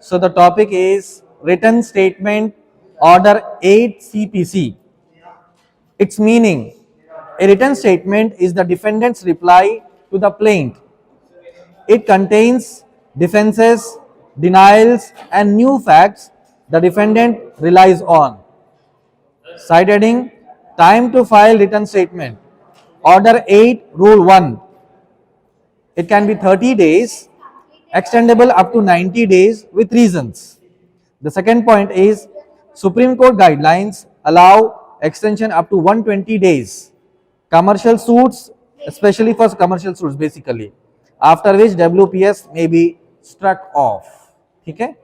So the topic is written statement order 8 CPC. Its meaning: a written statement is the defendant's reply to the plaint. It contains defenses, denials, and new facts the defendant relies on. Side heading: time to file written statement. Order 8, Rule 1. It can be 30 days, extendable up to 90 days with reasons. The second point is Supreme Court guidelines allow extension up to 120 days. Commercial suits, especially for commercial suits basically, after which WPS may be struck off. Okay?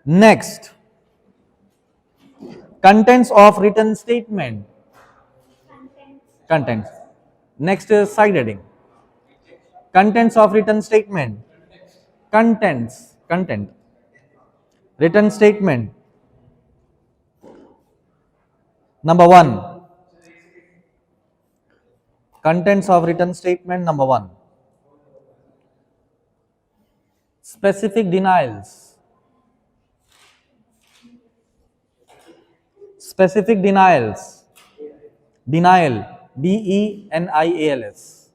Next, contents of written statement. Contents. Next is side heading. Contents of written statement. Contents. Content. Written statement. Number 1. Contents of written statement number 1. Specific denials. Specific denials. Denial. DENIALS.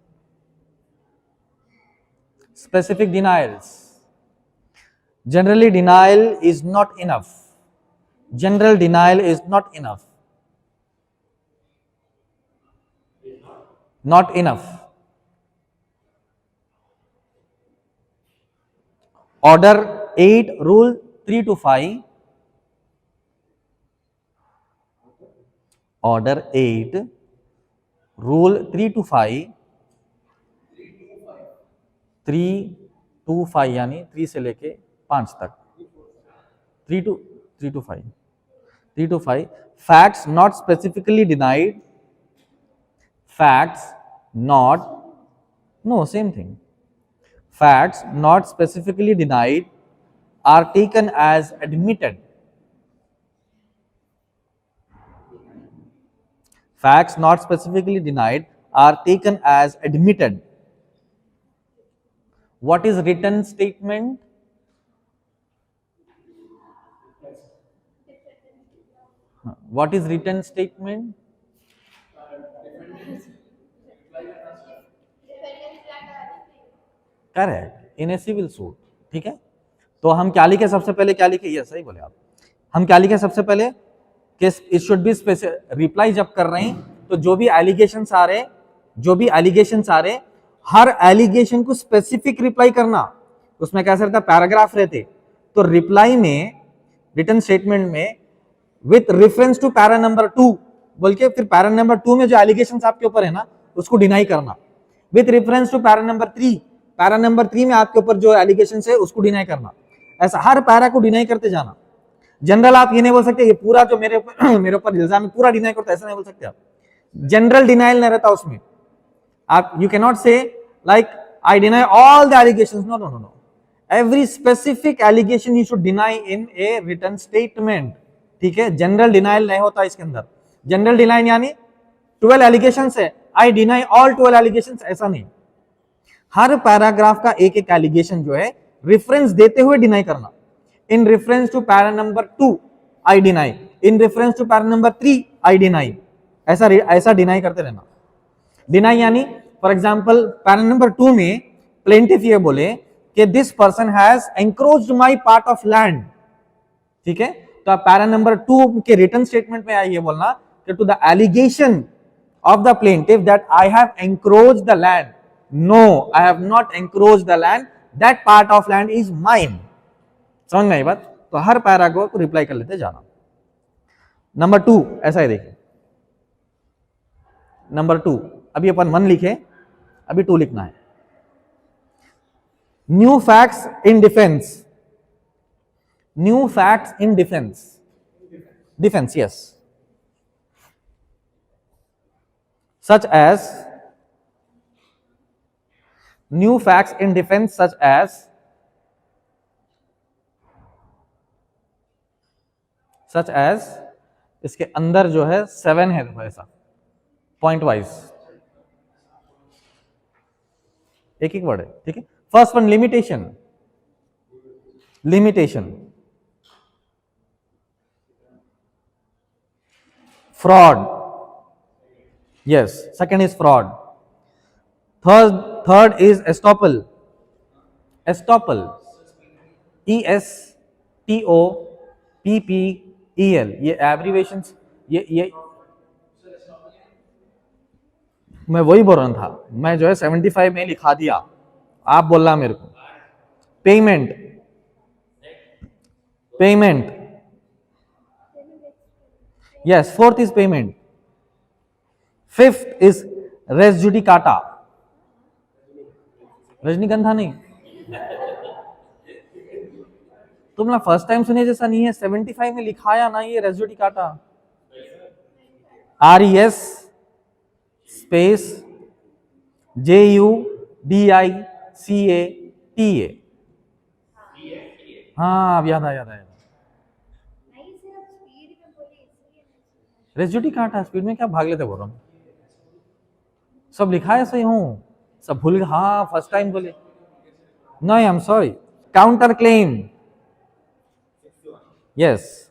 Specific denials. Generally, denial is not enough. General denial is not enough. Not enough. Order 8, Rule 3 to 5. Order 8, Rule 3 to 5. 3 to 5 यानी 3 से लेके 5 तक. 3 to 5. 3 to 5. Facts not specifically denied. Facts not, no, same thing. Facts not specifically denied are taken as admitted. Facts not specifically denied are taken as admitted. What is written statement? What is written statement? Correct, in a civil suit. ठीक है, तो हम क्या लिखे सबसे पहले? क्या लिखे? ये सही बोले आप. हम क्या लिखे सबसे पहले? कि इट शुड बी रिप्लाई जब कर रहे हैं तो जो भी एलिगेशंस आ रहे, हर एलिगेशन को स्पेसिफिक रिप्लाई करना. उसमें कैसा रहता? पैराग्राफ रहते. तो रिप्लाई में, रिटन स्टेटमेंट में with reference to para number 2 बोल के, फिर पैरा नंबर 2 में जो एलिगेशंस आपके ऊपर है ना उसको डिनाई करना. With reference to para number 3, para number 3 में आपके ऊपर जो एलिगेशंस है उसको डिनाई करना. ऐसा हर पैरा को डिनाई करते जाना. जनरल आप ये नहीं बोल सकते ये पूरा जो मेरे ऊपर इल्जाम है पूरा डिनाई करता, ऐसा नहीं बोल सकते आप. जनरल डिनाइल नहीं रहता उसमें. आप you can not say like I deny all the allegations. No no no no, every specific allegation you should deny in a written statement. ठीक है, जनरल डिनाइल नहीं होता इसके अंदर. जनरल डिनाइल यानी 12 एलिगेशंस है, आई डिनाई ऑल 12 एलिगेशंस, ऐसा नहीं. हर पैराग्राफ का एक एक एलिगेशन जो है रेफरेंस देते हुए डिनाई करना. In reference to para number 2 I deny, in reference to para number 3 I deny. ऐसा डिनाई करते रहना. डिनाई यानी फॉर एग्जांपल पैरा नंबर 2 में प्लेंटिफ ये बोले कि this person has encroached my part of land. ठीक है, तो पैरा नंबर 2 के रिटन स्टेटमेंट में ये बोलना कि to the allegation of the plaintiff that I have encroached the land, no I have not encroached the land, that part of land is mine. समझ में आई बात? तो हर पैरा को रिप्लाई कर लेते जाना. नंबर 2 ऐसा ही देखिए. नंबर 2, अभी अपन 1 लिखे, अभी 2 लिखना है. New facts in defence. New facts in defence. Defence, yes. Such as, new facts in defence such as, such as, इसके अंदर जो है 7 है ऐसा पॉइंट वाइज, एक एक वर्ड है. ठीक है, first one limitation. limitation, fraud. Yes, second is fraud. Third is estoppel. Estoppel, ESTOPPEL, ये एब्रीवेशंस, ये मैं वही बोल रहा था, मैं जो है 75 में लिखा दिया, आप बोल रहा मेरे को। Payment, payment, yes, fourth is payment. Fifth is res judicata, Rajnigandha नहीं, तुम ना फर्स्ट टाइम सुने जैसा नहीं है, 75 में लिखाया ना ये res judicata. RES space JUDICATA। हाँ अब याद आया, रेस जुडिकाटा। स्पीड में क्या भाग लेते बोल रहा हूँ, सब लिखा है सही हूँ, सब भूल, हाँ फर्स्ट टाइम बोले, no I am sorry. Counter claim, yes,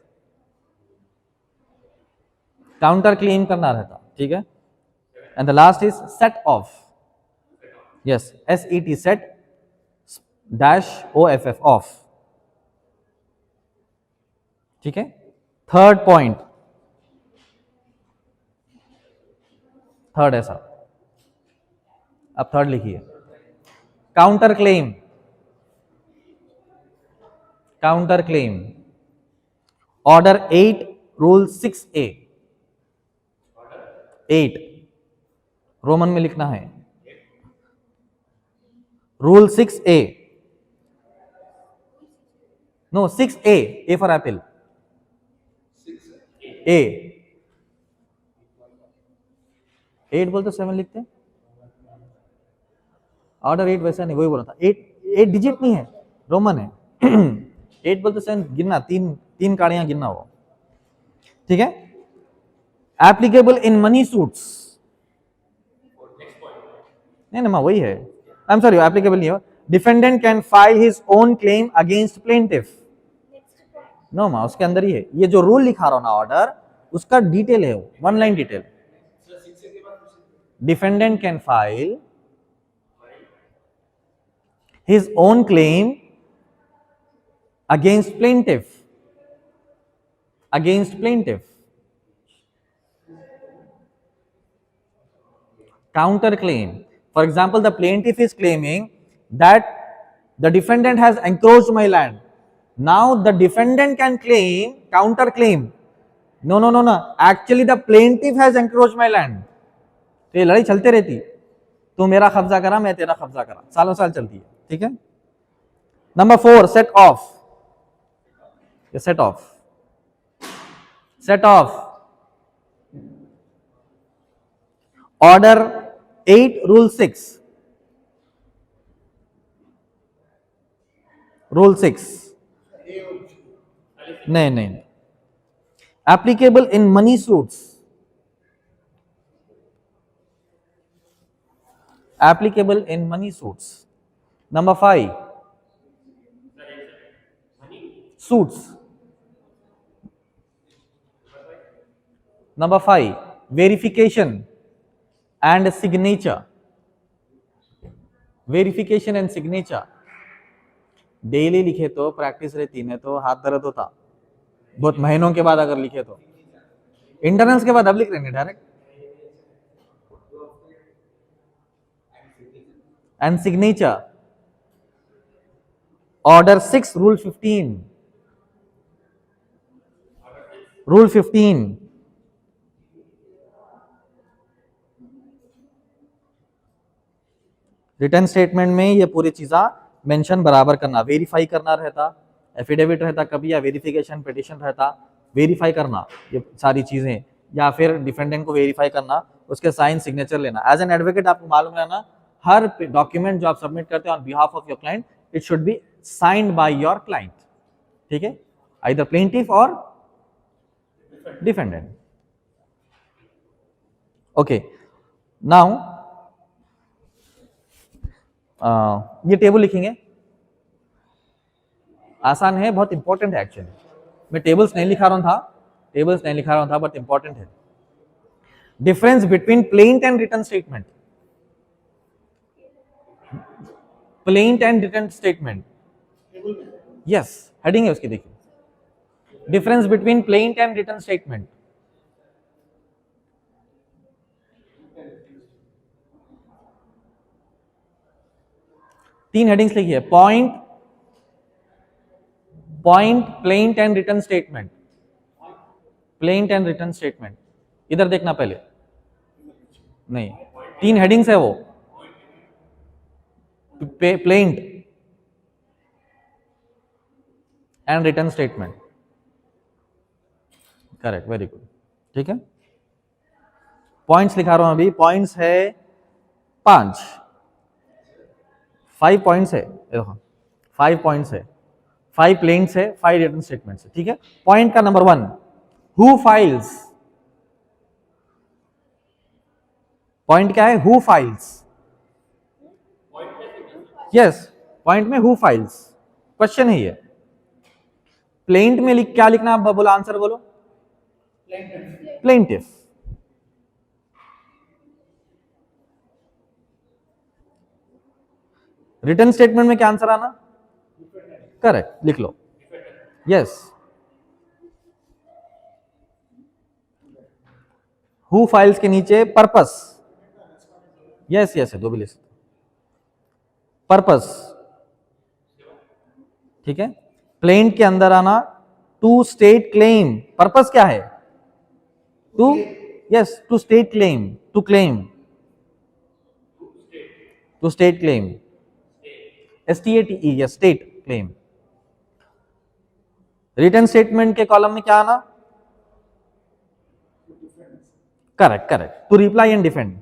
counter claim करना रहता, ठीक है। And the last is set off, yes, SET, set -OFF, off, ठीक है। थर्ड पॉइंट, थर्ड ऐसा, अब थर्ड लिखिए, counter claim, counter claim, order 8 rule 6A, 8 Roman में लिखना है, rule 6A, no 6A, A for apple, A, 8 बोलते 7 लिखते, ऑर्डर 8 वैसा नहीं, वही बोला था, 8 डिजिट नहीं है, रोमन है। 8 बोलते 7 गिनना, तीन काड़ियां गिनना हो, ठीक है। एप्लीकेबल इन मनी सूट्स, नहीं ना वही है, आई एम सॉरी, एप्लीकेबल नहीं हो। Defendant can file his own claim against plaintiff, no मा उसके अंदर ही है, ये जो रूल लिखा रहा हूं ना ऑर्डर, उसका डिटेल है, one line detail. Defendant can file his own claim against plaintiff, against plaintiff. Counter claim, for example, the plaintiff is claiming that the defendant has encroached my land. Now the defendant can claim counter claim, no, actually the plaintiff has encroached my land। तो ये लड़ाई चलते रहती, तू मेरा कब्जा करा, मैं तेरा कब्जा करा, सालों साल चलती है, ठीक है। Number 4, set of, set of, set of, order 8 rule 6, rule 6, नहीं, applicable in money suits, applicable in money suits. Number 5, suits, number 5, verification and signature, verification and signature. Daily लिखे तो प्रैक्टिस रहती, नहीं तो हाथ दर्द होता, बहुत महीनों के बाद अगर लिखे तो, इंटरनेल्स के बाद अब लिख रहे हैं direct. And signature, order 6 rule 15, rule 15, return statement में ये पूरी चीज़ा मेंशन बराबर करना, वेरीफाई करना रहता, एफिडेविट रहता कभी, या वेरिफिकेशन पिटिशन रहता, वेरीफाई करना ये सारी चीजें, या फिर डिफेंडेंट को वेरीफाई करना, उसके साइन सिग्नेचर लेना। एज एन एडवोकेट आपको मालूम रहना, हर डॉक्यूमेंट जो आप सबमिट करते हैं on behalf of your client, it should be signed by your client, ठीक है, आइदर प्लेंटिफ और डिफेंडेंट। ओके, नाउ ये टेबल लिखेंगे, आसान है, बहुत इंपॉर्टेंट है एक्चुअली। मैं टेबल्स नहीं लिखा रहा था बट इंपॉर्टेंट है। Difference between plaint and written statement. Plaint and written statement, yes, heading है उसकी, देखिए, difference between plaint and written statement. तीन हेडिंग्स लिखी है, point, plaint and written statement, plaint and written statement. इधर देखना पहले, नहीं, तीन हेडिंग्स है वो, plaint and written statement, correct, very good, ठीक है। पॉइंट्स लिखा रहा हूं अभी, पॉइंट्स है 5 पॉइंट्स है, देखो 5 पॉइंट्स है, 5 प्लेन्स है, 5 रिटर्न स्टेटमेंट्स है, ठीक है। पॉइंट का नंबर 1, हु फाइल्स। पॉइंट क्या है, हु फाइल्स, यस, पॉइंट में हु फाइल्स क्वेश्चन है ये। प्लेंट में क्या लिखना, आप बोलो, आंसर बोलो, प्लेंटिफ। रिटर्न स्टेटमेंट में क्या आंसर आना, करेक्ट, लिख लो, यस। हु फाइल्स के नीचे पर्पस, यस यस है, दो भी लिख सकते, पर्पस, ठीक है। प्लेंट के अंदर आना, टू स्टेट क्लेम, पर्पस क्या है, to, yes, to state claim, to claim, to state claim, STATE, yes, state claim. Written statement के कॉलम में क्या आना, correct, to reply and defend.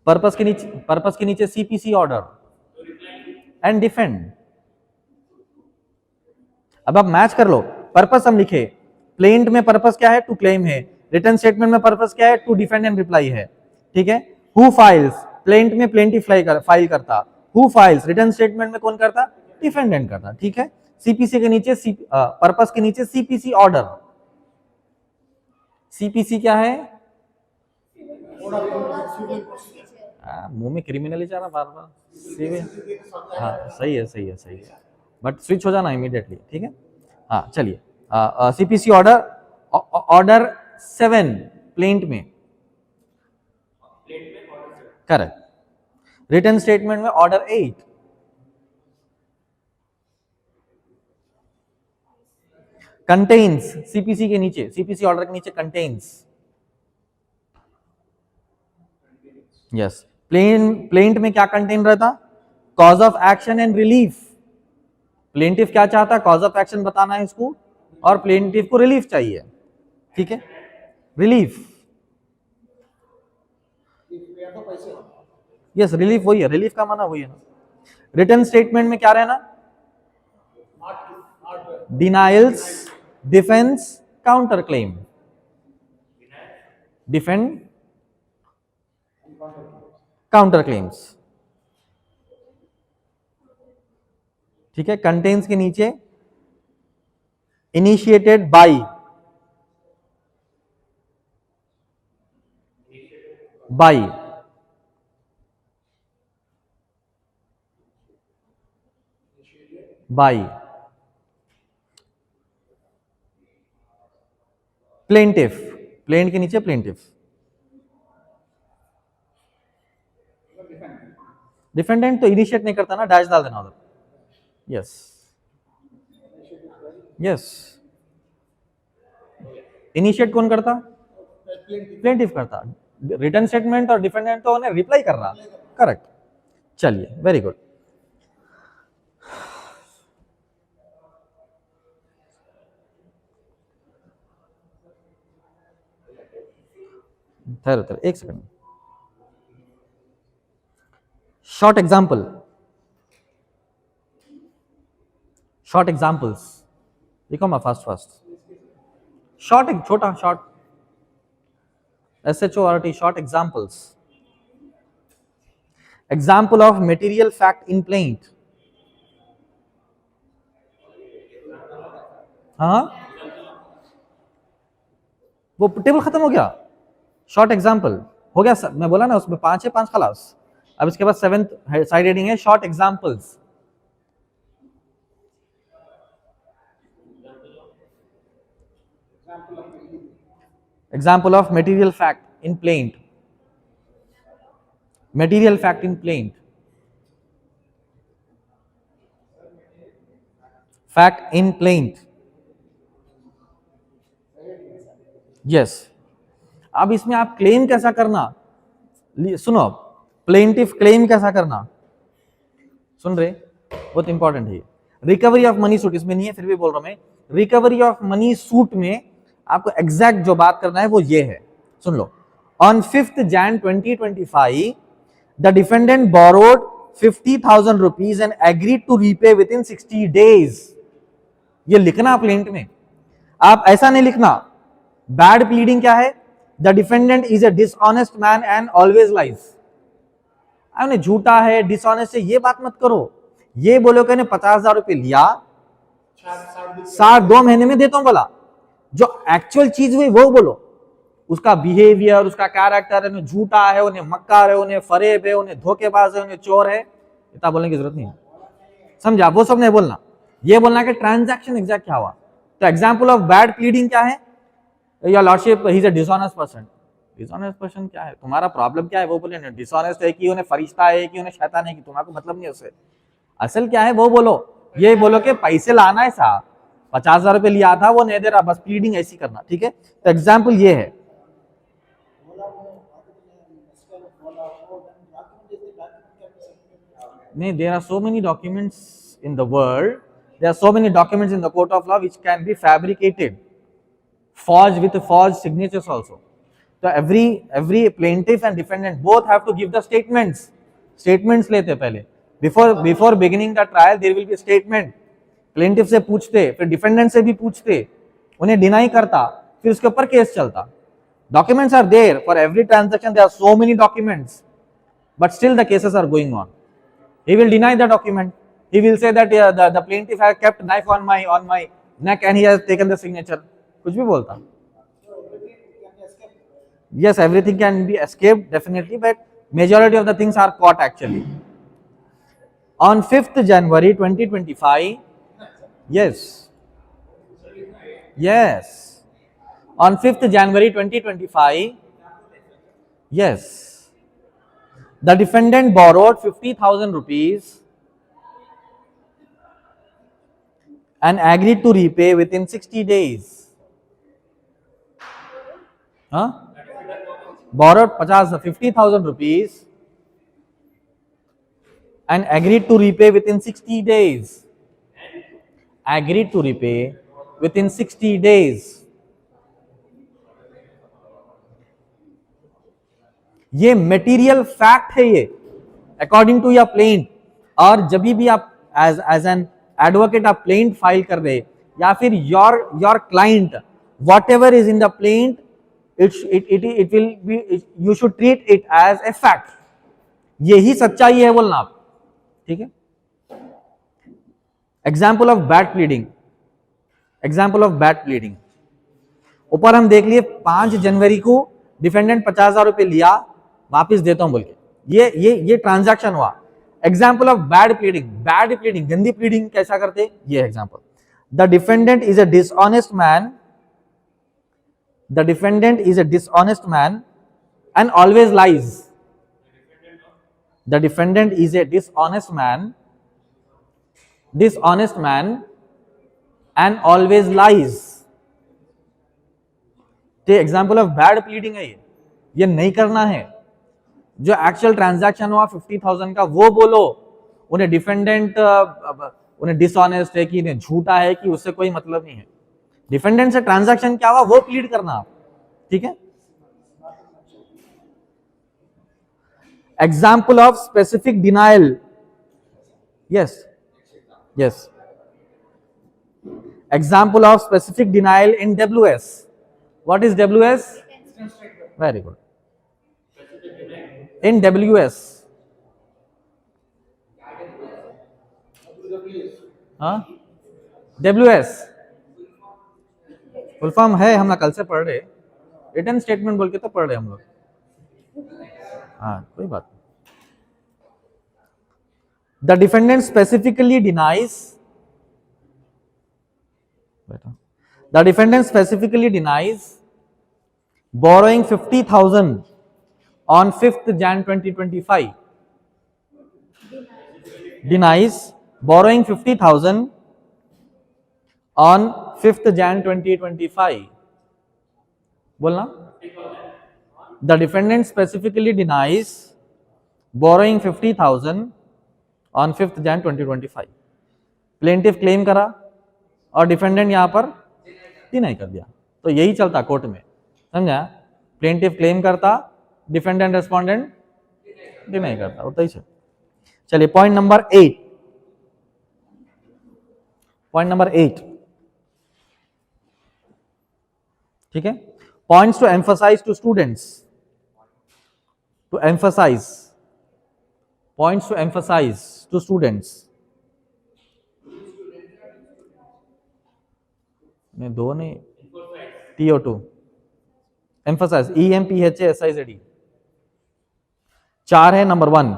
Purpose के नीचे CPC ऑर्डर एंड डिफेंड। अब आप मैच कर लो, पर्पस हम लिखे, प्लेंट में पर्पस क्या है, टू क्लेम है, रिटर्न स्टेटमेंट में पर्पस क्या है, टू डिफेंड एंड रिप्लाई है, ठीक है। हु फाइल्स, प्लेंट में प्लेंटिफ फाइल करता, हु फाइल्स रिटर्न स्टेटमेंट में कौन करता, डिफेंडेंट करता, ठीक है। CPC के नीचे पर्पस के नीचे CPC ऑर्डर। CPC क्या है, मुंह में क्रिमिनल ही जा रहा बार बार, सिविल, हाँ सही है, बट स्विच हो जाना इमीडिएटली, ठीक है। हाँ चलिए, CPC ऑर्डर 7 प्लेंट में, करेक्ट। रिटर्न स्टेटमेंट में ऑर्डर 8, कंटेन्स, CPC के नीचे, CPC ऑर्डर के नीचे कंटेन्स, यस। प्लेंट में क्या कंटेन रहता, cause of action and relief. Plaintiff क्या चाहता, कॉज ऑफ एक्शन बताना है इसको, और प्लेंटिफ को रिलीफ चाहिए, ठीक है, रिलीफ, यस, रिलीफ वही है, रिलीफ का माना वही है ना। रिटर्न स्टेटमेंट में क्या रहना, denials, defence, counter claim, defend, counter claims, ठीक है। कंटेन्स के नीचे इनिशिएटेड बाय, प्लेंटिफ, प्लेंट के नीचे प्लेंटिफ, डिफेंडेंट तो इनिशिएट नहीं करता ना, डैश डाल देना उधर, यस यस। इनिशिएट कौन करता, प्लेंटिफ करता, रिटर्न स्टेटमेंट और डिफेंडेंट तो उन्हें रिप्लाई कर रहा, करेक्ट। चलिए, वेरी गुड। ठहरो एक सेकंड, शॉर्ट एग्जाम्पल्स लिखो मैं, फास्ट, शॉर्ट, छोटा, short, SHORT, short examples. Example of material fact in plaint. हाँ, वो टेबल खत्म हो गया. शॉर्ट एग्जाम्पल हो गया मैं बोला ना, उसमें 5 है, 5 खलास. अब इसके बाद 7th साइड हेडिंग है short examples. Example of material fact in plaint. Material fact in plaint. Fact in plaint. Yes. अब इसमें आप क्लेम कैसा करना, सुनो. प्लेंटिफ क्लेम कैसा करना, सुन रहे, बहुत इंपॉर्टेंट है. रिकवरी ऑफ मनी सूट इसमें नहीं है, फिर भी बोल रहा हूं मैं. रिकवरी ऑफ मनी सूट में आपको एग्जैक्ट जो बात करना है वो ये है, सुन लो. On 5th Jan 2025 the defendant borrowed 50,000 rupees and agreed to repay within 60 days. ये लिखना प्लेंट में. आप ऐसा नहीं लिखना. बैड प्लीडिंग क्या है, the defendant is a dishonest man and always lies. आपने झूठा है, डिसऑनेस्ट है, ये बात मत करो. ये बोलो कि 50,000 रुपए लिया, 2 महीने में देता हूं बोला. जो एक्चुअल चीज हुई वो बोलो. उसका बिहेवियर, उसका कैरेक्टर, उन्हें झूठा है, उन्हें मक्कार है, उन्हें फरेब है, उन्हें धोखेबाज है, उन्हें चोर है, इतना बोलने की जरूरत नहीं है. समझा, वो सब नहीं बोलना. ये बोलना कि ट्रांजैक्शन एग्जैक्ट क्या हुआ. तो एग्जाम्पल ऑफ बैड प्लीडिंग क्या है, your lordship he is a dishonest person. Dishonest person क्या है, तुम्हारा प्रॉब्लम क्या है वो बोले. डिसऑनेस्ट है कि उन्हें फरिश्ता है कि उन्हें शैतान है कि तुम्हारा मतलब नहीं उससे. असल क्या है वो बोलो. ये बोलो कि पैसे लाना है साहब, 50,000 रुपए लिया था वो नहीं दे रहा, बस प्लीडिंग ऐसी करना. ठीक है, तो एग्जाम्पल ये है. नहीं, there are so many documents in the world, there are so many documents in the court of law which can be fabricated, forged with forged signatures also. So every plaintiff and defendant both have to give the statements लेते पहले. Before beginning the trial there will be a statement. plaintiff से पूछते, फिर defendant से भी पूछते, उन्हें deny करता, फिर उसके ऊपर केस चलता. Documents are there for every transaction. There are so many documents, but still the cases are going on. He will deny the document. He will say that the plaintiff has kept knife on my neck and he has taken the signature. कुछ भी बोलता. Yes, everything can be escaped definitely, but majority of the things are caught actually. On 5th January 2025, yes, on 5th January 2025, yes. The defendant borrowed 50,000 rupees and agreed to repay within 60 days. Borrowed 50,000 rupees and agreed to repay within 60 days. Agreed to repay within 60 days. ये material fact है ये, according to your plaint. और जब भी आप as an advocate आप plaint file कर रहे, या फिर your client, whatever is in the plaint, it will be, you should treat it as a fact. यही सच्चाई है बोलना आप. ठीक है. Example of bad pleading. Example of bad pleading ऊपर हम देख लिए. 5 जनवरी को डिफेंडेंट 50,000 रुपए लिया, वापिस देता हूं बोल के, ये ट्रांजैक्शन हुआ. Example of bad pleading. Bad pleading, गंदी प्लीडिंग कैसा करते, ये example. The defendant is a dishonest man. The defendant is a dishonest man and always lies. The defendant is a dishonest man and always lies. तो example of bad pleading है ये नहीं करना है. जो एक्चुअल ट्रांजैक्शन हुआ 50,000 का वो बोलो. उन्हें डिफेंडेंट उन्हें डिसऑनेस्ट है कि इन्हें झूठा है कि उससे कोई मतलब नहीं है. डिफेंडेंट से ट्रांजैक्शन क्या हुआ वो प्लीड करना आप. ठीक है. Example of specific denial. Yes. Example of specific denial in WS. What is WS? Very good. In WS, हाँ, WS फुल फॉर्म है, हम ना कल से पढ़ रहे, रिटर्न स्टेटमेंट बोल के तो पढ़ रहे हम लोग। हाँ कोई बात नहीं। The defendant specifically denies, the defendant specifically denies borrowing 50,000 on 5th Jan 2025, denies borrowing 50,000 on 5th Jan 2025, बोलना, the defendant specifically denies borrowing 50,000 on 5th Jan 2025, plaintiff claim करा और डिफेंडेंट यहां पर डिनाई कर दिया, तो यही चलता कोर्ट में, समझा? प्लेंटिफ क्लेम करता, डिफेंडेंट रेस्पोंडेंट डिनाई करता, होता ही है। चलिए पॉइंट नंबर 8, पॉइंट नंबर 8, ठीक है, points to emphasise to students, to emphasise, points to emphasise to students, नहीं दो नहीं, TO2 emphasize, EMPHASIZD, 4 है। Number 1,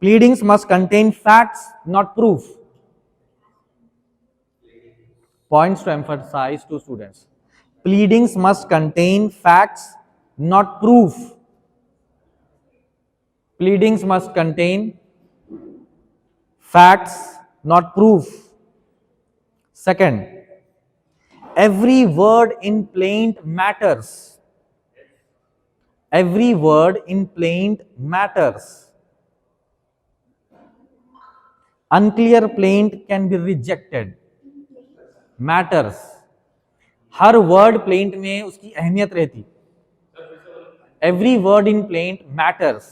pleadings must contain facts not proof, points to emphasize to students, pleadings must contain facts not proof, pleadings must contain facts not proof। Second, every word in plaint matters, every word in plaint matters, unclear plaint can be rejected, matters, her word plaint में उसकी अहमियत रहती, every word in plaint matters,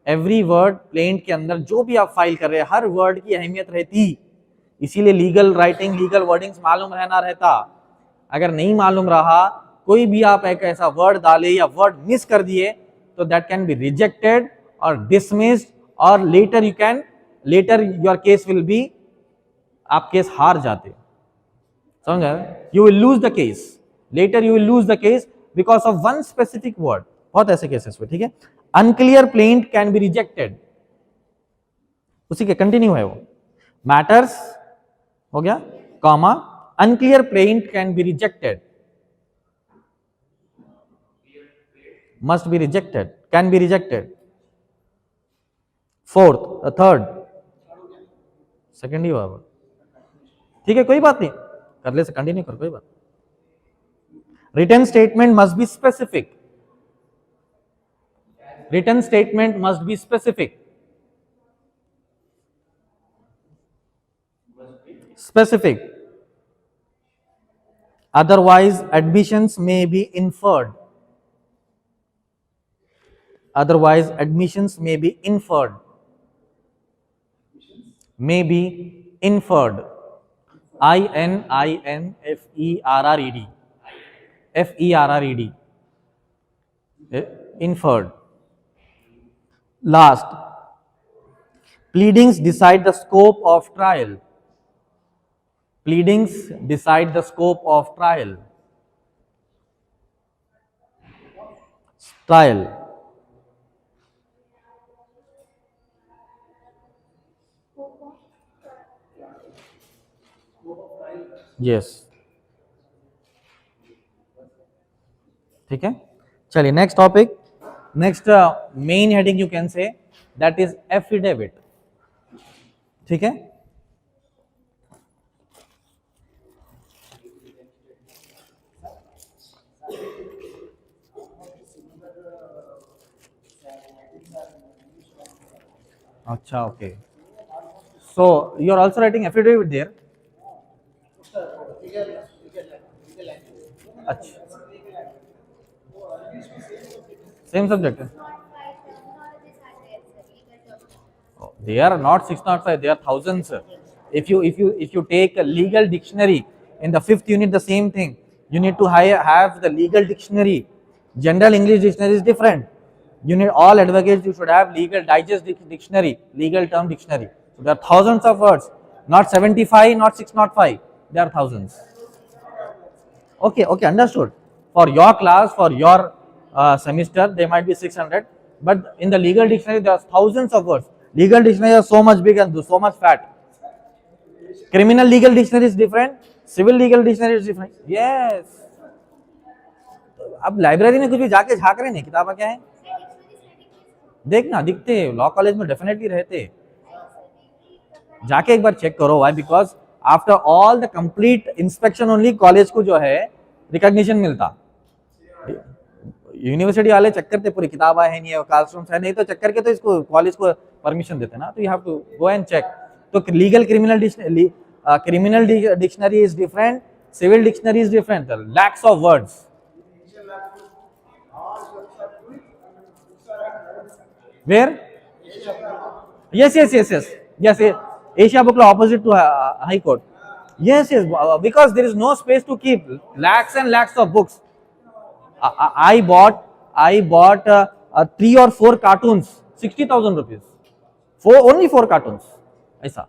every word plaint के अंदर जो भी आप file कर रहे हैं हर वर्ड की अहमियत रहती, इसीलिए लीगल राइटिंग, लीगल वर्डिंग्स मालूम रहना रहता। अगर नहीं मालूम रहा, कोई भी आप एक ऐसा वर्ड डाले या वर्ड मिस कर दिए तो दैट कैन बी रिजेक्टेड और डिसमिस्ड, और later you can, later your case will be, आप केस हार जाते, समझ आए? You will lose the case, later you will lose the case because of one specific word, बहुत ऐसे केसेस हुए, ठीक है। Unclear plaint can be rejected, उसी के कंटिन्यू है वो, मैटर्स हो गया, comma, unclear plaint can be rejected, must be rejected, can be rejected। Fourth, third, second ही हुआ, ठीक है, कोई बात नहीं, कर ले से कंटिन्यू कर, कोई बात। Written statement must be specific, written statement must be specific, specific, otherwise admissions may be inferred, otherwise admissions may be inferred, may be inferred, ININFERRED, FERRED, inferred। Last, pleadings decide the scope of trial, pleadings decide the scope of trial, trial, yes, ठीक है। चलिए next topic, next main heading you can say that is affidavit, ठीक है। अच्छा, okay, so you are also writing affidavit there, अच्छा, same subject, they are not 605, they are thousands, if you take a legal dictionary in the 5th unit, the same thing, you need to have the legal dictionary, general English dictionary is different, you need all advocates, you should have legal digest dictionary, legal term dictionary, so there are thousands of words, not 75, not 605, there are thousands. Okay, okay, understood. For your class, for your semester, there might be 600, but in the legal dictionary, there are thousands of words. Legal dictionary is so much big and so much fat. Criminal legal dictionary is different, civil legal dictionary is different. Yes. अब library में कुछ भी जाके झांक रहे हैं, किताबें क्या है देखना, दिखते लॉ कॉलेज में डेफिनेटली रहते, जाके एक बार चेक करो. Why? Because after all the complete inspection only college को जो है रिकॉग्निशन मिलता. यूनिवर्सिटी वाले चेक करते पूरी किताबें है नहीं है, क्लासरूम्स है नहीं, तो चेक करके तो इसको कॉलेज को परमिशन देते ना. तो you have to go and check. तो legal criminal dictionary is different, civil dictionary is different, lakhs of words. Where? Yes. Asia Book Law opposite to High Court. Yes. Because there is no space to keep lakhs and lakhs of books. I bought 3 or 4 cartoons, 60,000 rupees. Only 4 cartoons. Aisa.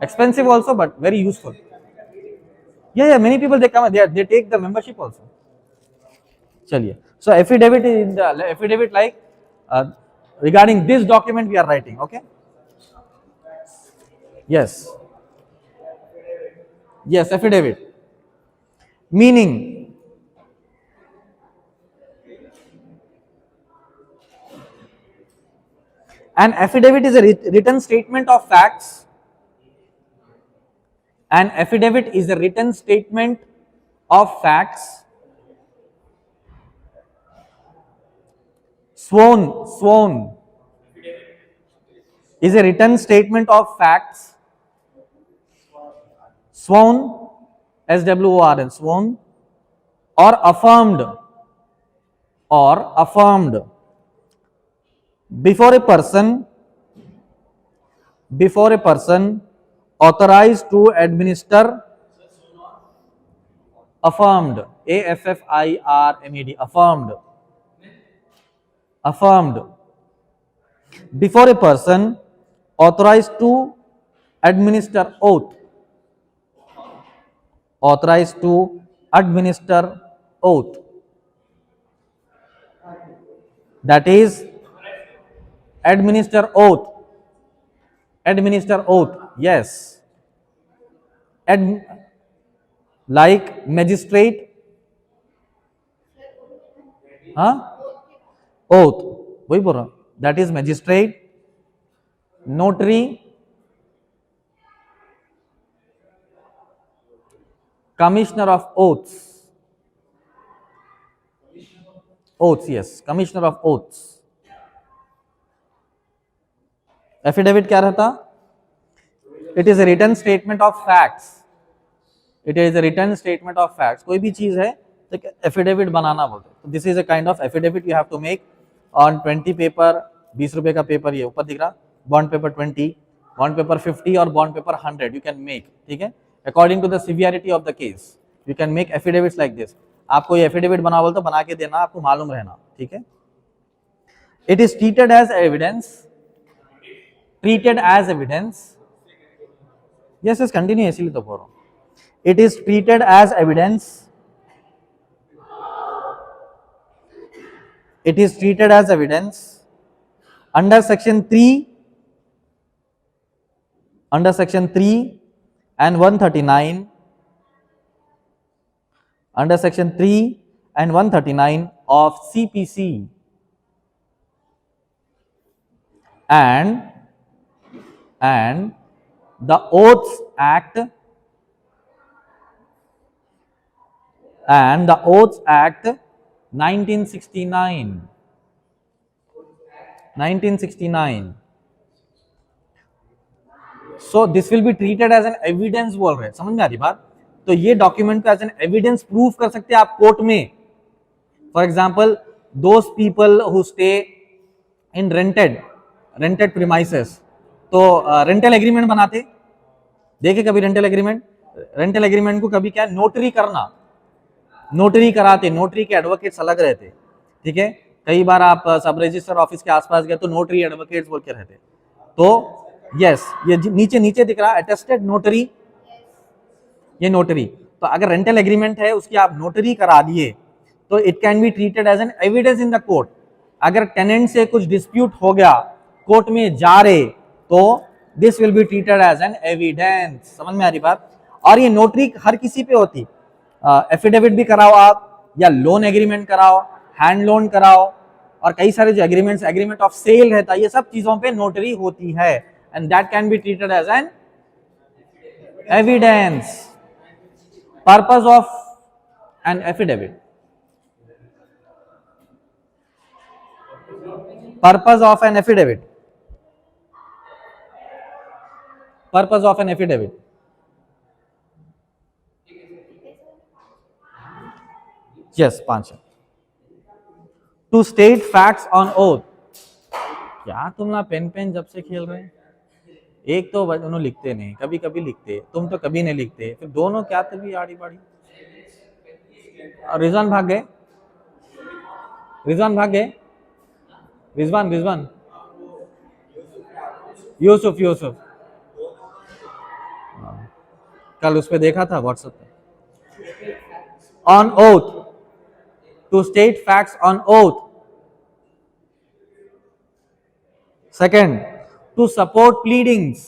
Expensive also, but very useful. Yeah. Many people they come, they take the membership also. Chaliye. So affidavit is in the affidavit like. Regarding this document we are writing, okay? Yes, affidavit. Meaning, an affidavit is a written statement of facts. An affidavit is a written statement of facts sworn is a written statement of facts. Sworn, SWORN, sworn, or affirmed before a person authorized to administer. Affirmed, AFFIRMED, affirmed before a person authorized to administer oath. That is administer oath. Yes. Like magistrate, oath, वही बोल रहा. That is magistrate, notary, commissioner of oaths. Yes, commissioner of oaths. Affidavit क्या रहता? It is a written statement of facts. कोई भी चीज है तो एफिडेविट बनाना बोलते हैं. This is a kind of affidavit you have to make on 20 paper. 20 रुपए का पेपर, ये ऊपर दिख रहा, बॉन्ड पेपर 20, बॉन्ड पेपर 50 और bond paper 100 you can make. ठीक है, according to the severity of the case you can make affidavits like this. आपको ये एफिडेविट बना बोलते बना के देना, आपको मालूम रहना. ठीक है. It is treated as evidence. Yes, continue, इसीलिए तो बोल रहा हूं. It is treated as evidence. Under section 3 and 139. Under section 3 and 139 of CPC and the Oaths Act. And the Oaths Act 1969. So this will be treated as an evidence बोल रहे हैं. समझ में आ रही बात? तो ये डॉक्यूमेंट को एज एन एविडेंस प्रूव कर सकते हैं आप कोर्ट में. For example, those people who stay in rented premises, तो रेंटल एग्रीमेंट बनाते, देखे कभी रेंटल एग्रीमेंट को कभी क्या नोटरी कराते. नोटरी के एडवोकेट्स अलग रहते. ठीक है, कई बार आप सब रजिस्टर ऑफिस के आसपास गए तो नोटरी एडवोकेट्स बोल के रहते. तो यस, ये नीचे नीचे दिख रहा है अटेस्टेड नोटरी, ये नोटरी। तो अगर रेंटल एग्रीमेंट है उसकी आप नोटरी करा दिए तो it can be treated as an evidence in the court. अगर टेनेंट से कुछ डिस्प्यूट हो गया, कोर्ट में जा रहे, तो this will be treated as an evidence. समझ में आ रही बात? और ये नोटरी हर किसी पे होती, एफिडेविट भी कराओ आप, या लोन एग्रीमेंट कराओ, हैंड लोन कराओ, और कई सारे जो एग्रीमेंट्स, एग्रीमेंट ऑफ सेल रहता है, ये सब चीजों पे नोटरी होती है, and that can be treated as an evidence. Purpose of an affidavit, purpose of an affidavit, purpose of an affidavit, yes 5 है। To state facts on oath. क्या तुम ना पेन पेन जब से खेल रहे हैं? एक तो उन्होंने लिखते नहीं, कभी कभी लिखते, तुम तो कभी नहीं लिखते, फिर दोनों क्या तभी आड़ी बाड़ी। और रिजवान भाग गए, रिजवान भाग गए, रिजवान रिजवान, यूसुफ यूसुफ, कल उस पे देखा था व्हाट्सएप पे। On oath, to state facts on oath. Second, to support pleadings.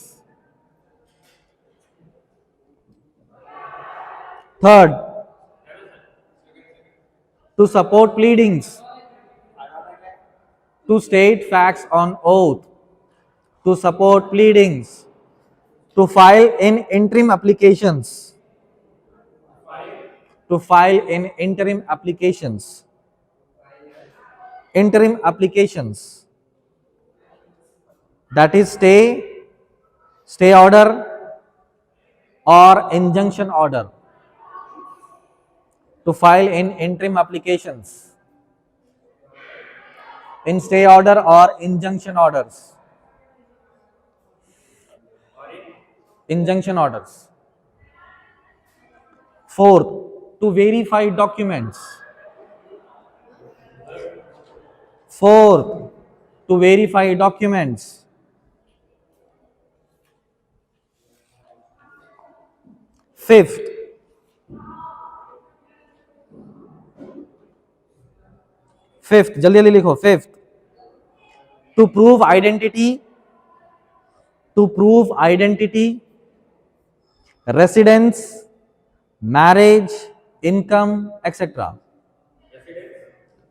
Third, to support pleadings, to state facts on oath, to support pleadings, to file in interim applications, to file in interim applications, interim applications, that is stay order or injunction order, to file in interim applications, in stay order or injunction orders, injunction orders. Fourth, to verify documents. Fourth, to verify documents. Fifth, जल्दी जल्दी लिखो। Fifth, to prove identity, to prove identity, residence, marriage, income etcetera,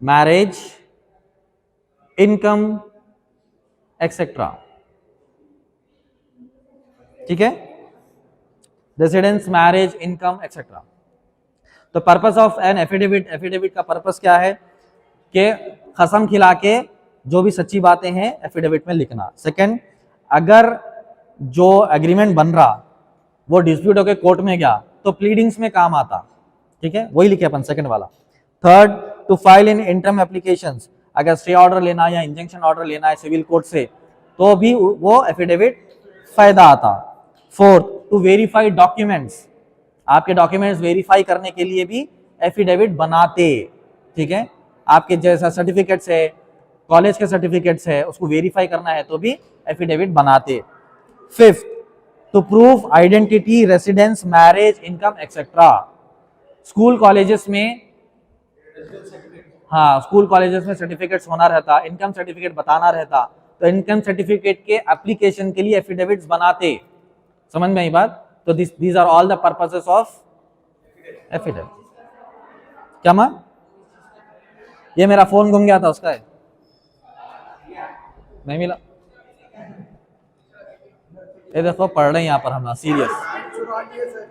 marriage, income etcetera, ठीक है, residence, marriage, income etcetera. तो purpose of an affidavit, affidavit का purpose क्या है कि कसम खिला के जो भी सच्ची बातें हैं एफिडेविट में लिखना। सेकंड, अगर जो एग्रीमेंट बन रहा वो डिस्प्यूट होकर कोर्ट में गया तो प्लीडिंग्स में काम आता, ठीक है, वही लिखे अपन सेकंड वाला। Third, to file in interim applications, अगर स्टे ऑर्डर लेना या इंजंक्शन ऑर्डर लेना है सिविल कोर्ट से तो भी वो एफिडेविट फायदा आता। फोर्थ, टू वेरीफाई डॉक्यूमेंट्स, आपके डॉक्यूमेंट्स वेरीफाई करने के लिए भी एफिडेविट बनाते, ठीक है, आपके जैसा सर्टिफिकेट्स है, कॉलेज के सर्टिफिकेट्स है, उसको वेरीफाई करना है तो भी एफिडेविट बनाते। Fifth, to prove identity, residence, marriage, income etcetera. School colleges में, हाँ स्कूल कॉलेजेस में सर्टिफिकेट्स होना रहता, इनकम सर्टिफिकेट बताना रहता, तो इनकम सर्टिफिकेट के एप्लीकेशन के लिए एफिडेविट्स बनाते। समझ में आई बात? तो these are all the purposes of affidavit. क्या मां? ये मेरा फोन गुम गया था, उसका है, नहीं मिला। ये देखो पढ़ रहे हैं यहाँ पर हम ना सीरियस,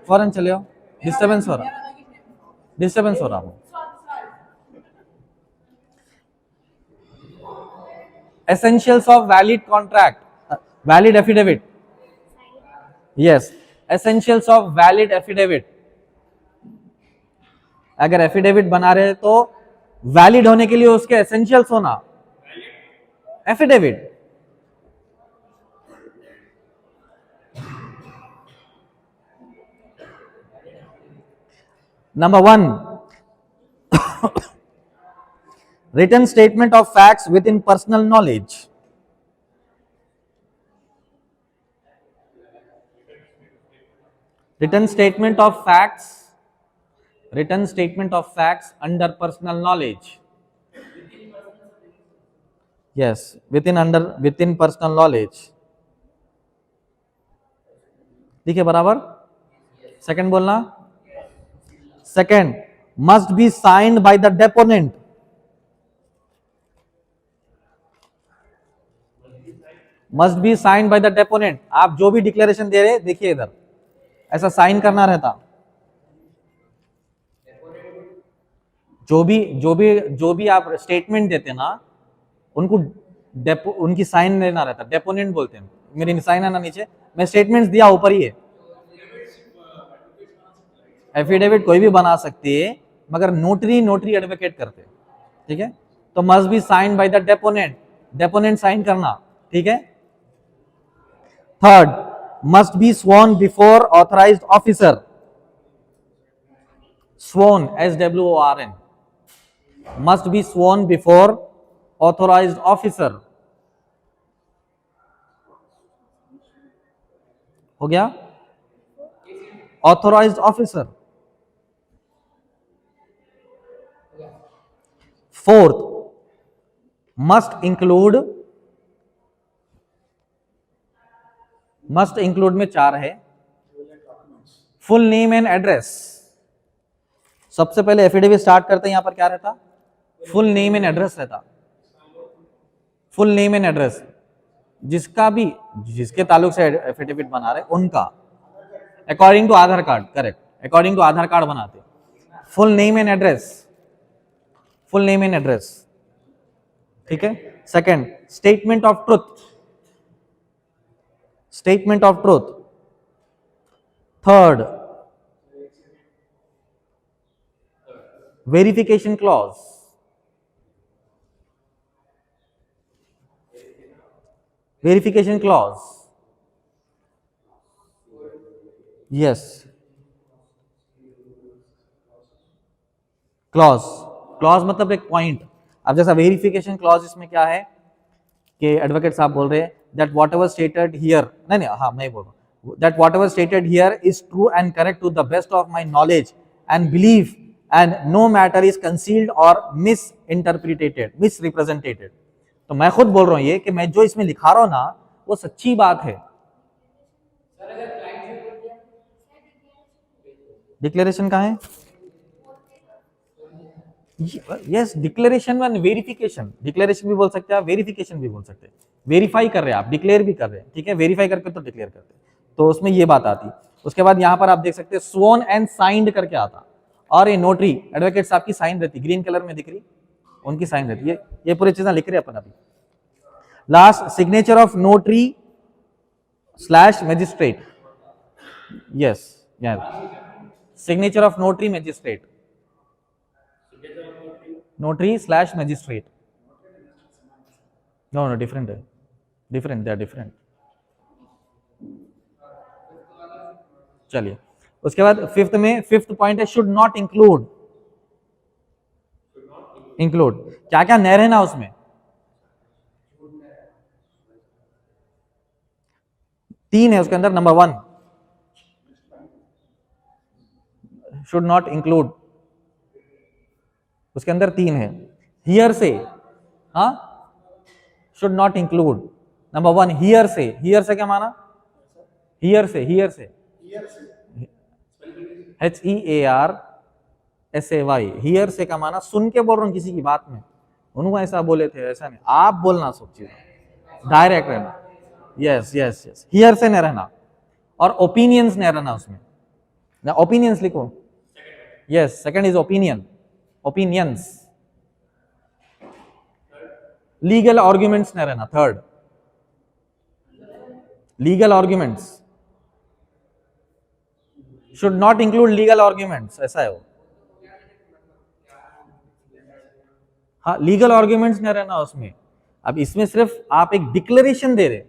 फौरन चले आओ, डिस्टर्बेंस हो रहा, डिस्टर्बेंस हो रहा हूँ। Essentials of valid contract, valid affidavit, yes, essentials of valid affidavit. अगर एफिडेविट बना रहे तो वैलिड होने के लिए उसके एसेंशियल्स होना, affidavit. Number 1, written statement of facts within personal knowledge. written statement of facts, written statement of facts under personal knowledge. Yes, within personal knowledge. ठीक है बराबर. सेकंड बोलना. Second, must be signed by the deponent. Must be signed by the deponent. आप जो भी declaration दे रहे देखिए इधर ऐसा साइन करना रहता. जो भी आप स्टेटमेंट देते ना उनको उनकी साइन लेना रहता. डेपोनेंट बोलते हैं. मेरी साइन है ना नीचे, मैं स्टेटमेंट्स दिया ऊपर ही है. एफिडेविट कोई भी बना सकती है मगर नोटरी एडवोकेट करते हैं. ठीक है, तो must be sign by the deponent. Deponent sign करना. ठीक है. Third, must be sworn before authorised officer. Sworn, SWORN, must be sworn before authorized officer. हो गया. authorized officer. Fourth, must include में 4 है. Full name and address. सबसे पहले affidavit start करते हैं, यहां पर क्या रहता? फुल नेम एंड एड्रेस रहता. फुल नेम एंड एड्रेस जिसके ताल्लुक से एफिडेविट बना रहे उनका according to Aadhaar card. Correct, according to Aadhaar card बनाते. Full name and address. Full name and address. ठीक है. Second, statement of truth. Statement of truth. Third, verification clause. Verification clause. Yes, clause. Clause मतलब एक point. अब जैसा verification clause इसमें क्या है कि एडवोकेट साहब बोल रहे हैं that whatever stated here, नहीं हाँ मैं बोल रहा हूं, that whatever stated here is true and correct to the best of my knowledge and believe and no matter is concealed और मिसरिप्रेजेंटेटेड. तो मैं खुद बोल रहा हूं ये कि मैं जो इसमें लिखा रहा हूं ना वो सच्ची बात है. डिक्लेरेशन कहाँ है? Yes, declaration and verification. Declaration भी बोल सकते हैं, वेरिफिकेशन भी बोल सकते हैं. वेरीफाई कर रहे हैं आप, डिक्लेयर भी कर रहे हैं. ठीक है, वेरीफाई करके तो डिक्लेयर करते हैं, तो उसमें ये बात आती. उसके बाद यहां पर आप देख सकते हैं स्वोन एंड साइंड करके आता. और ये नोटरी एडवोकेट साहब की साइन रहती, ग्रीन कलर में दिख रही, उनकी साइन रहती है. ये पूरी चीजें लिख रहे हैं अपन अभी. Last, signature of notary / magistrate. Yes, signature of notary magistrate. Notary / magistrate. No different है. Different, they are different. चलिए, उसके बाद फिफ्थ पॉइंट है शुड नॉट इंक्लूड. क्या क्या नहीं रहना उसमें? 3 है उसके अंदर. नंबर 1 शुड नॉट इंक्लूड, उसके अंदर 3 है. हियर से, हाँ, should not include. Number 1 here से. हियर से क्या माना? हियर से HEARSAY. हियर से का माना सुन के बोल रहा हूं किसी की बात में, उन्होंने ऐसा बोले थे, ऐसा नहीं. आप बोलना सब चीज डायरेक्ट रहना. यस. हियर से नहीं रहना. और ओपिनियंस नहीं रहना उसमें. ना ओपिनियंस लिखो. Yes, second is opinions. Legal arguments नहीं रहना. Third, legal arguments should not include. Legal arguments ऐसा है वो. हाँ, लीगल आर्ग्यूमेंट्स नहीं रहना उसमें. अब इसमें सिर्फ आप एक डिक्लेरेशन दे रहे.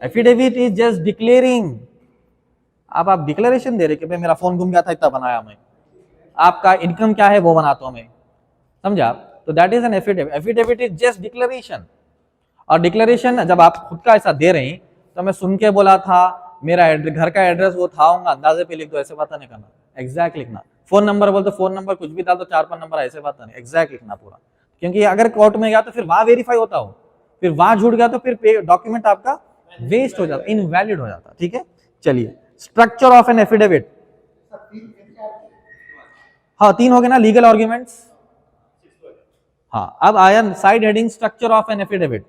Affidavit is just declaring. आप डिक्लेरेशन दे रहे कि भाई मेरा फोन गुम गया था, इतना बनाया मैं, आपका इनकम क्या है वो बनाता हूं मैं. समझा? तो that is an affidavit. Affidavit is just declaration. और डिक्लेरेशन जब आप खुद का ऐसा दे रहे हैं, तो मैं सुन के बोला था, मेरा घर का एड्रेस वो था होगा, अंदाजे पे लिख दो, ऐसे बात नहीं करना, एग्जैक्ट लिखना। फोन नंबर बोल तो फोन नंबर कुछ भी डाल दो, 4-5 नंबर, ऐसे बात नहीं, एग्जैक्ट लिखना पूरा। क्योंकि अगर कोर्ट में गया तो फिर वहां वेरीफाई होता हो, फिर वहां झूठ गया तो फिर डॉक्यूमेंट आपका वेस्ट हो जाता, इनवैलिड हो जाता। ठीक है, चलिए स्ट्रक्चर ऑफ एन एफिडेविट। हाँ 3 हो गए ना लीगल आर्ग्यूमेंट्स। हाँ अब आया side heading structure of an affidavit.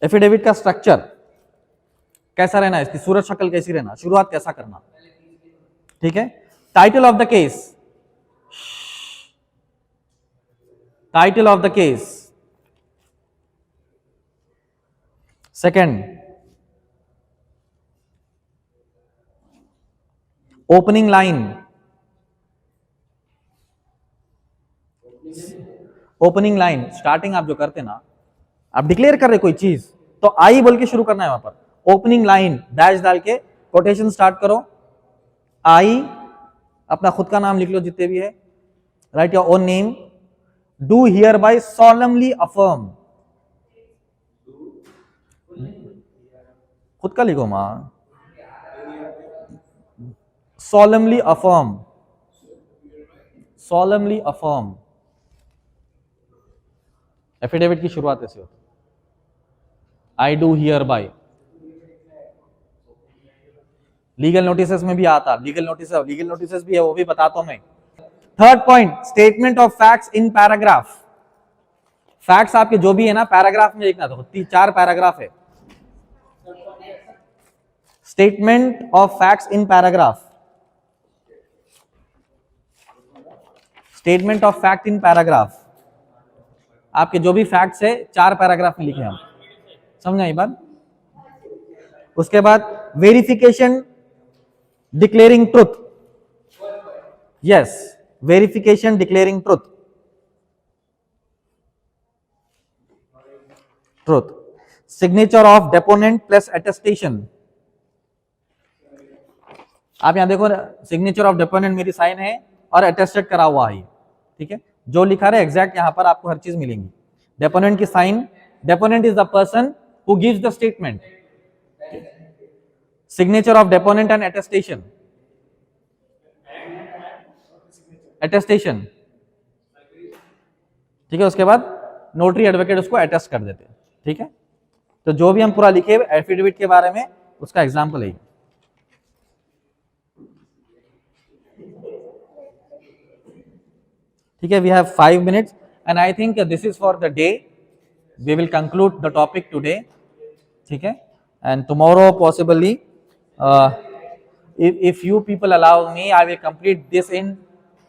Affidavit का स्ट्रक्चर कैसा रहना है, इसकी सूरत शक्ल कैसी रहना, शुरुआत कैसा करना। ठीक है, title of the case, title of the case. Second, opening line, opening line starting आप जो करते ना, आप डिक्लेयर कर रहे कोई चीज तो आई बोल के शुरू करना है, वहां पर ओपनिंग लाइन डैश डाल के कोटेशन स्टार्ट करो, आई, अपना खुद का नाम लिख लो जितने भी है, right your own name, do here bye solemnly affirm, खुद का लिखो मां, solemnly affirm, solemnly affirm। Affidavit की शुरुआत ऐसे होती, I do here bye. Legal notices में भी आता, लीगल नोटिसेस भी है, वो भी बताता हूं मैं। Third point, statement of facts in paragraph. Facts आपके जो भी है ना पैराग्राफ में लिखना, तो 4 पैराग्राफ है। Statement of facts in paragraph, statement of fact in paragraph, आपके जो भी फैक्ट्स है 4 पैराग्राफ में लिखे हम, समझा ये बात। उसके बाद verification declaring truth, yes verification declaring truth, truth. Signature of deponent plus attestation, आप यहां देखो सिग्नेचर ऑफ डेपोनेंट मेरी साइन है और अटेस्टेड करा हुआ है, ठीक है, जो लिखा रहे एग्जैक्ट यहां पर आपको हर चीज मिलेंगी। डेपोनेंट की sign, deponent is the person who gives the statement, signature of deponent and attestation, attestation, ठीक है। उसके बाद नोटरी एडवोकेट उसको अटेस्ट कर देते हैं, ठीक है। तो जो भी हम पूरा लिखे एफिडेविट के बारे में उसका एग्जाम्पल है। ठीक है, we have 5 minutes and I think this is for the day. We will conclude the topic today. ठीक है, and tomorrow possibly if you people allow me I will complete this in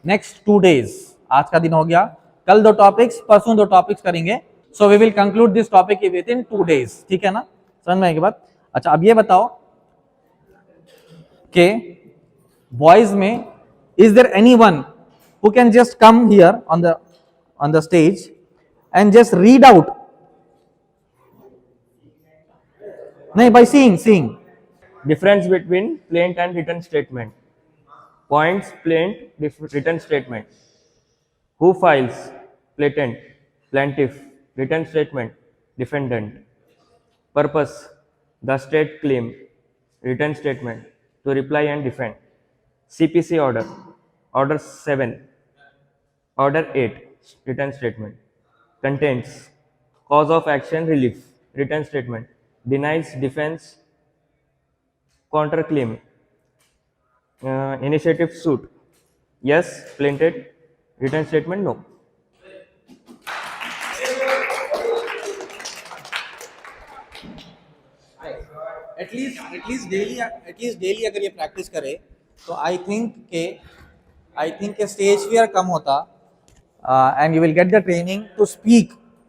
next 2 days. आज का दिन हो गया, कल 2 topics, परसों 2 topics करेंगे। So we will conclude this topic within 2 days. ठीक है ना, समझ में आएगी बात। अच्छा अब ये बताओ कि बॉयज में is there anyone who can just come here on the stage and just read out, nahi by seeing Difference between plaint and written statement. Points: plaint, written statement. Who files? Plaintiff. Plaintiff. Written statement. Defendant. Purpose: the state claim. Written statement. To reply and defend. CPC order. Order 7. Order 8. Written statement. Contents: cause of action relief. Written statement. Denies defense counterclaim. Initiative suit. Yes. Plaintiff. Written statement. No. At least daily अगर ये practice करे तो I think के stage fear कम होता, and you will get the training to speak